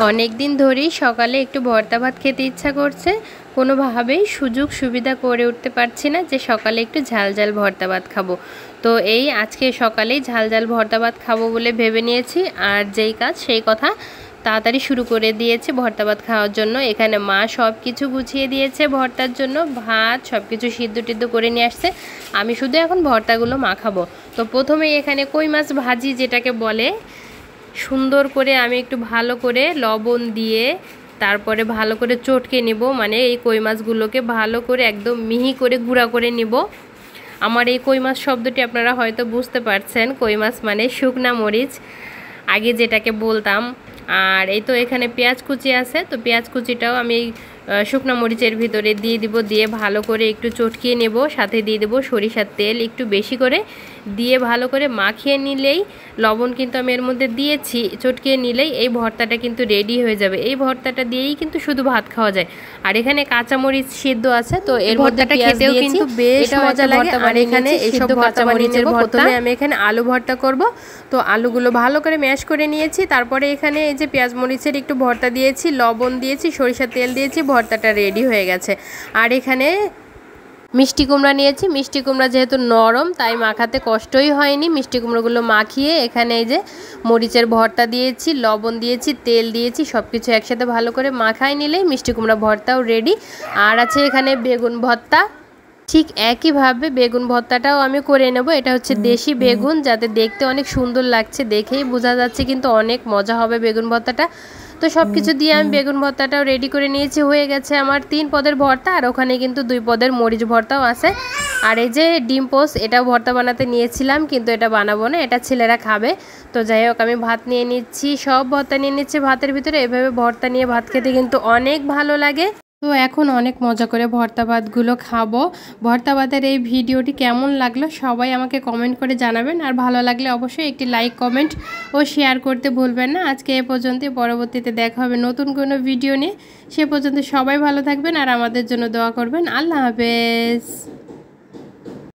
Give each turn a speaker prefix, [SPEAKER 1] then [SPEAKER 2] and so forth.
[SPEAKER 1] অনেক দিন ধরেই সকালে একটু ভর্তা ভাত খেতে ইচ্ছা করছে, কোনোভাবেই সুযোগ সুবিধা করে উঠতে পারছি না যে সকালে একটু ঝাল ঝাল ভর্তা ভাত খাবো। তো এই আজকে সকালেই ঝাল ঝাল ভর্তা ভাত খাবো বলে ভেবে নিয়েছি, আর যেই কাজ সেই কথা তাড়াতাড়ি শুরু করে দিয়েছে ভর্তা ভাত খাওয়ার জন্য। এখানে মা সব কিছু গুছিয়ে দিয়েছে ভর্তার জন্য, ভাত সব কিছু সিদ্ধ টিদ্ধ করে নিয়ে আসছে, আমি শুধু এখন ভর্তাগুলো মাখাবো। তো প্রথমেই এখানে কই মাছ ভাজি যেটাকে বলে, সুন্দর করে আমি একটু ভালো করে লবণ দিয়ে তারপরে ভালো করে চটকে নিব, মানে এই কই মাছগুলোকে ভালো করে একদম মিহি করে গুঁড়া করে নিব। আমার এই কই মাছ শব্দটি আপনারা হয়তো বুঝতে পারছেন, কই মাছ মানে শুকনা মরিচ আগে যেটাকে বলতাম। আর এই তো এখানে পেঁয়াজ কুচি আছে, তো পেঁয়াজ কুচিটাও আমি শুকনো মরিচের ভিতরে দিয়ে দিব, দিয়ে ভালো করে একটু চটকিয়ে নেব। সাথে দিয়ে দেবো সরিষার তেল একটু বেশি করে, দিয়ে ভালো করে মাখিয়ে নিলেই, লবণ কিন্তু আমি এর মধ্যে দিয়েছি, চটকিয়ে নিলেই এই ভর্তাটা কিন্তু রেডি হয়ে যাবে। এই ভর্তাটা দিয়েই কিন্তু শুধু ভাত খাওয়া যায়। আর এখানে কাঁচামরিচ সিদ্ধ আছে, তো এর ভর্তাটা খেতেও কিন্তু বেশ মজা লাগে। আর এখানে এইসব কাঁচামরিচের প্রথমে আমি এখানে আলু ভর্তা করব, তো আলুগুলো ভালো করে ম্যাশ করে নিয়েছি। তারপরে এখানে এই যে পেঁয়াজ মরিচের একটু ভর্তা দিয়েছি, লবণ দিয়েছি, সরিষার তেল দিয়েছি, ভর্তাটা রেডি হয়ে গেছে। আর এখানে মিষ্টি কুমড়া নিয়েছি, মিষ্টি কুমড়া যেহেতু নরম তাই মাখাতে কষ্টই হয়নি। মিষ্টি কুমড়োগুলো মাখিয়ে এখানে এই যে মরিচের ভর্তা দিয়েছি, লবণ দিয়েছি, তেল দিয়েছি, সব কিছু একসাথে ভালো করে মাখাই নিলেই মিষ্টি কুমড়া ভর্তাও রেডি। আর আছে এখানে বেগুন ভর্তা, ঠিক একইভাবে বেগুন ভর্তাটাও আমি করে নেব। এটা হচ্ছে দেশি বেগুন, যাতে দেখতে অনেক সুন্দর লাগছে, দেখেই বোঝা যাচ্ছে কিন্তু অনেক মজা হবে বেগুন ভর্তাটা। তো সব কিছু দিয়ে আমি বেগুন ভর্তাটাও রেডি করে নিয়েছি, হয়ে গেছে আমার 3 পদের ভর্তা। আর ওখানে কিন্তু 2 পদের মরিচ ভর্তাও আছে। আর এই যে ডিম পোস্ট, এটাও ভর্তা বানাতে নিয়েছিলাম, কিন্তু এটা বানাবো না, এটা ছেলেরা খাবে। তো যাই হোক আমি ভাত নিয়ে নিচ্ছি, সব ভর্তা নিয়ে নিচ্ছি ভাতের ভিতরে। এভাবে ভর্তা নিয়ে ভাত খেতে কিন্তু অনেক ভালো লাগে। তো এখন অনেক মজা করে ভর্তা ভাতগুলো খাবো। ভর্তা ভাতের এই ভিডিওটি কেমন লাগলো সবাই আমাকে কমেন্ট করে জানাবেন, আর ভালো লাগলে অবশ্যই একটি লাইক কমেন্ট ও শেয়ার করতে ভুলবেন না। আজকে এ পর্যন্তই, পরবর্তীতে দেখা হবে নতুন কোনো ভিডিও নিয়ে। সে পর্যন্ত সবাই ভালো থাকবেন আর আমাদের জন্য দোয়া করবেন। আল্লাহ হাফেজ।